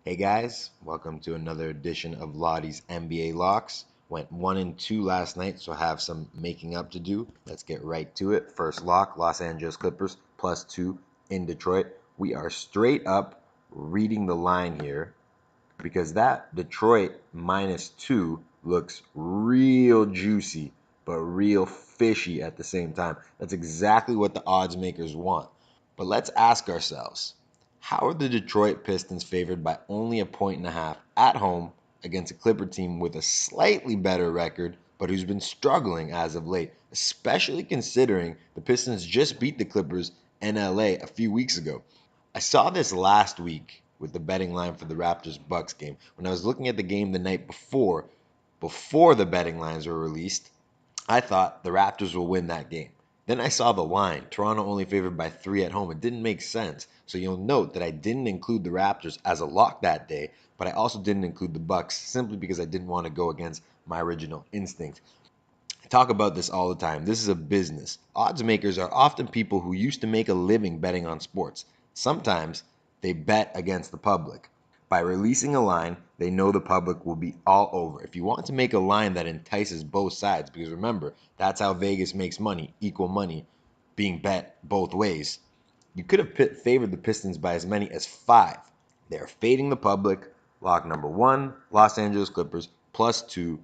Hey guys, welcome to another edition of Loddy's NBA Locks. Went 1-2 last night, so I have some making up to do. Let's get right to it. First lock, Los Angeles Clippers +2 in Detroit. We are straight up reading the line here because that Detroit -2 looks real juicy, but real fishy at the same time. That's exactly what the odds makers want. But let's ask ourselves, how are the Detroit Pistons favored by only a point and a half at home against a Clipper team with a slightly better record, but who's been struggling as of late, especially considering the Pistons just beat the Clippers in LA a few weeks ago? I saw this last week with the betting line for the Raptors Bucks game. When I was looking at the game the night before the betting lines were released, I thought the Raptors will win that game. Then I saw the line, Toronto only favored by 3 at home. It didn't make sense. So you'll note that I didn't include the Raptors as a lock that day, but I also didn't include the Bucks simply because I didn't want to go against my original instinct. I talk about this all the time. This is a business. Odds makers are often people who used to make a living betting on sports. Sometimes they bet against the public. By releasing a line, they know the public will be all over. If you want to make a line that entices both sides, because remember, that's how Vegas makes money, equal money being bet both ways. You could have favored the Pistons by as many as 5. They are fading the public. Lock number 1, Los Angeles Clippers +2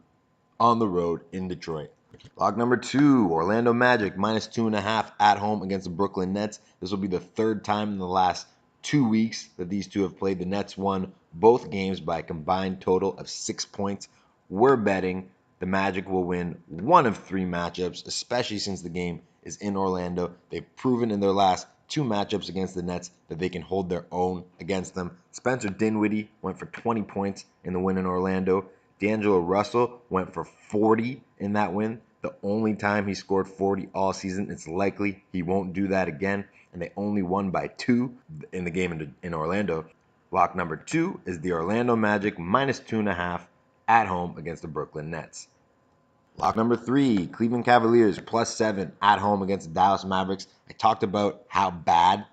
on the road in Detroit. Lock number 2, Orlando Magic -2.5 at home against the Brooklyn Nets. This will be the third time in the last 2 weeks that these two have played. The Nets won both games by a combined total of 6 points. We're betting the Magic will win one of 3 matchups, especially since the game is in Orlando. They've proven in their last 2 matchups against the Nets that they can hold their own against them. Spencer Dinwiddie went for 20 points in the win in Orlando. D'Angelo Russell went for 40 in that win. The only time he scored 40 all season. It's likely he won't do that again. And they only won by 2 in the game in Orlando. Lock number 2 is the Orlando Magic -2.5 at home against the Brooklyn Nets. Lock number 3, Cleveland Cavaliers +7 at home against the Dallas Mavericks. I talked about how bad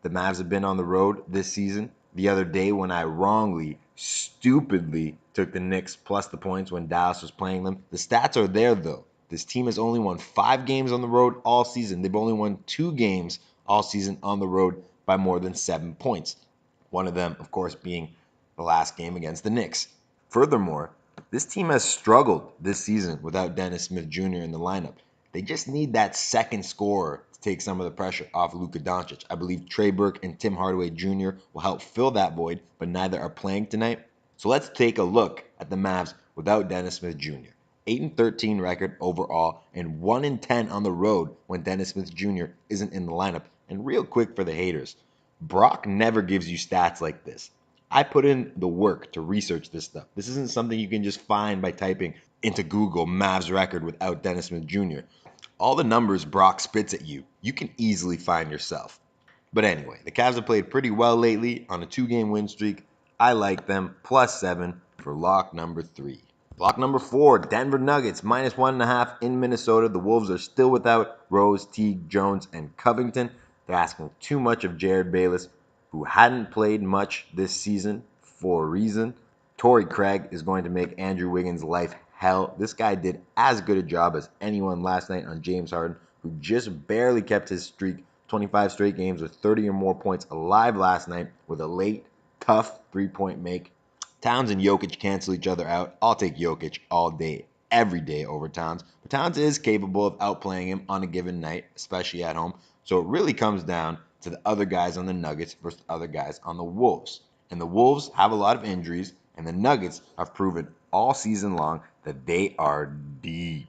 the Mavs have been on the road this season the other day when I wrongly, stupidly took the Knicks plus the points when Dallas was playing them. The stats are there though. This team has only won 5 games on the road all season. They've only won 2 games all season on the road by more than 7 points. One of them, of course, being the last game against the Knicks. Furthermore, this team has struggled this season without Dennis Smith Jr. in the lineup. They just need that second scorer to take some of the pressure off Luka Doncic. I believe Trey Burke and Tim Hardaway Jr. will help fill that void, but neither are playing tonight. So let's take a look at the Mavs without Dennis Smith Jr. 8-13 record overall and 1-10 on the road when Dennis Smith Jr. isn't in the lineup. And real quick for the haters, Brock never gives you stats like this. I put in the work to research this stuff. This isn't something you can just find by typing into Google Mavs record without Dennis Smith Jr. All the numbers Brock spits at you, you can easily find yourself. But anyway, the Cavs have played pretty well lately on a 2-game win streak. I like them +7 for lock number 3. Lock number 4, Denver Nuggets -1.5 in Minnesota. The Wolves are still without Rose, Teague, Jones, and Covington. They're asking too much of Jared Bayless, who hadn't played much this season for a reason. Torrey Craig is going to make Andrew Wiggins' life hell. This guy did as good a job as anyone last night on James Harden, who just barely kept his streak 25 straight games with 30 or more points alive last night with a late, tough 3-point make. Towns and Jokic cancel each other out. I'll take Jokic all day, every day over Towns. But Towns is capable of outplaying him on a given night, especially at home. So it really comes down to the other guys on the Nuggets versus the other guys on the Wolves. And the Wolves have a lot of injuries, and the Nuggets have proven all season long that they are deep.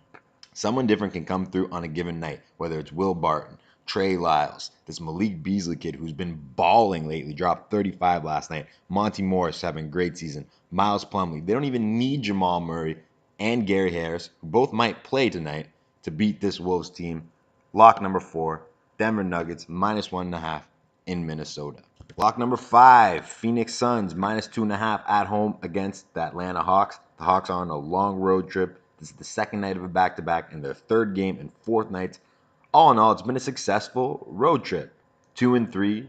Someone different can come through on a given night, whether it's Will Barton, Trey Lyles, this Malik Beasley kid who's been balling lately, dropped 35 last night. Monty Morris having a great season. Miles Plumlee. They don't even need Jamal Murray and Gary Harris, who both might play tonight, to beat this Wolves team. Lock number 4, Denver Nuggets -1.5 in Minnesota. Lock number 5, Phoenix Suns -2.5 at home against the Atlanta Hawks. The Hawks are on a long road trip. This is the second night of a back-to-back and their third game and fourth night. All in all, it's been a successful road trip. 2-3,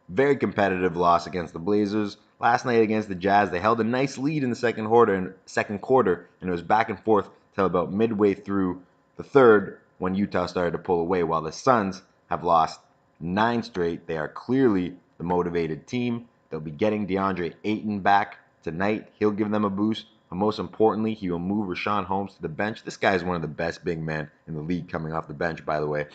very competitive loss against the Blazers. Last night against the Jazz, they held a nice lead in the second quarter, and it was back and forth till about midway through the third when Utah started to pull away. While the Suns have lost 9 straight, they are clearly the motivated team. They'll be getting DeAndre Ayton back tonight. He'll give them a boost. But most importantly, he will move Richaun Holmes to the bench. This guy is one of the best big men in the league coming off the bench, by the way.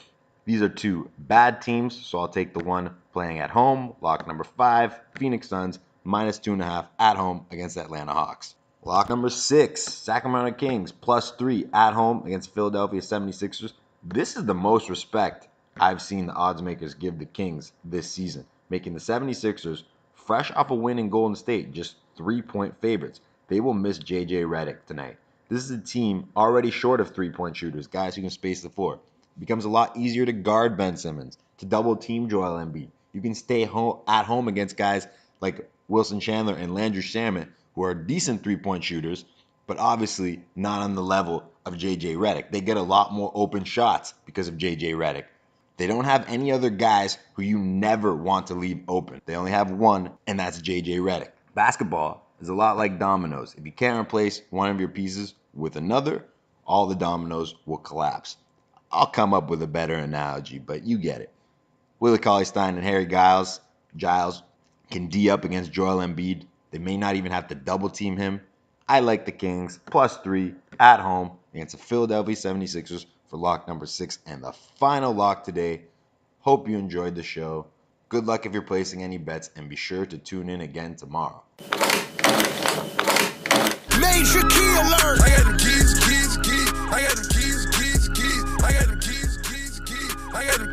These are 2 bad teams, so I'll take the one playing at home. Lock number 5, Phoenix Suns, -2.5 at home against Atlanta Hawks. Lock number 6, Sacramento Kings, +3 at home against Philadelphia 76ers. This is the most respect I've seen the odds makers give the Kings this season, making the 76ers, fresh off a win in Golden State, just 3-point favorites. They will miss J.J. Redick tonight. This is a team already short of 3-point shooters, guys who can space the floor. It becomes a lot easier to guard Ben Simmons, to double team Joel Embiid. You can stay at home against guys like Wilson Chandler and Landry Shamet, who are decent 3-point shooters, but obviously not on the level of J.J. Redick. They get a lot more open shots because of J.J. Redick. They don't have any other guys who you never want to leave open. They only have one, and that's J.J. Redick. Basketball is a lot like dominoes. If you can't replace one of your pieces with another, all the dominoes will collapse. I'll come up with a better analogy, but you get it. Willie Cauley-Stein and Harry Giles can D up against Joel Embiid. They may not even have to double team him. I like the Kings +3 at home against the Philadelphia 76ers for lock number 6 and the final lock today. Hope you enjoyed the show. Good luck if you're placing any bets, and be sure to tune in again tomorrow. Major key alert! I got them keys. I got them keys. I got them keys. I got them